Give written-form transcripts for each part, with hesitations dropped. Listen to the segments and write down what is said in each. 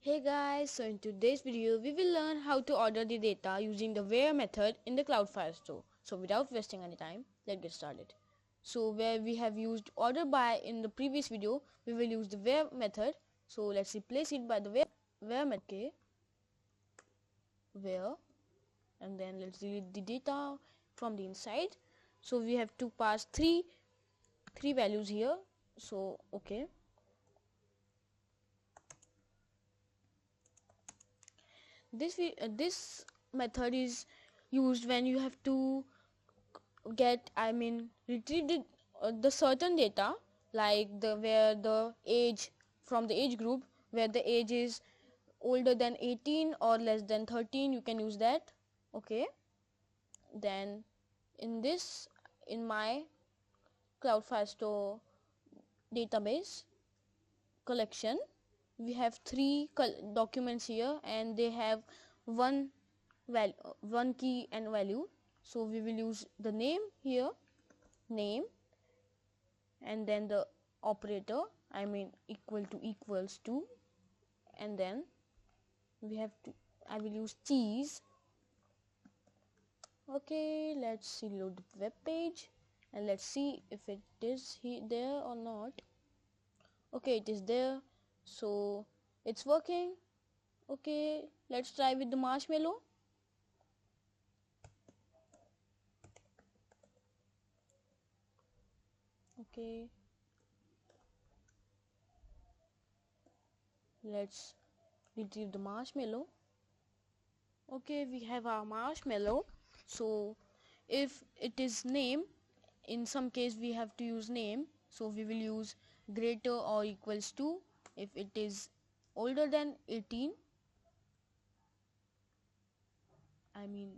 Hey guys, so in today's video we will learn how to order the data using the where method in the Cloud Firestore. So without wasting any time, let's get started. So where we have used order by in the previous video, we will use the where method. So let's replace it by the where method. Okay, where, and then let's delete the data from the inside. So we have to pass three values here. So okay. This method is used when you have to retrieve the certain data, like where the age from the age group, where the age is older than 18 or less than 13, you can use that. Okay, then in my Cloud Firestore database collection, we have three documents here, and they have one one key and value. So we will use the name here, name, and then the operator, equal to equals to, and then I will use cheese. Okay, let's reload the web page and let's see if it is there or not. Okay, it is there, so it's working. Okay, let's try with the marshmallow. Okay, let's retrieve the marshmallow. Okay, we have our marshmallow. So if it is name, in some case we have to use name, so we will use greater or equals to. If it is older than 18,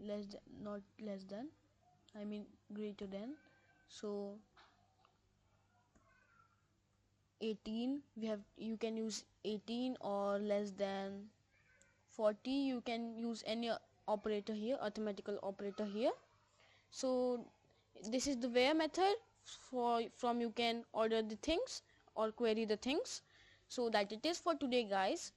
less than, not less than, greater than, so 18, you can use 18, or less than 40, you can use any operator here, arithmetical operator here. So this is the where method from you can order the things or query the things. So that it is for today, guys.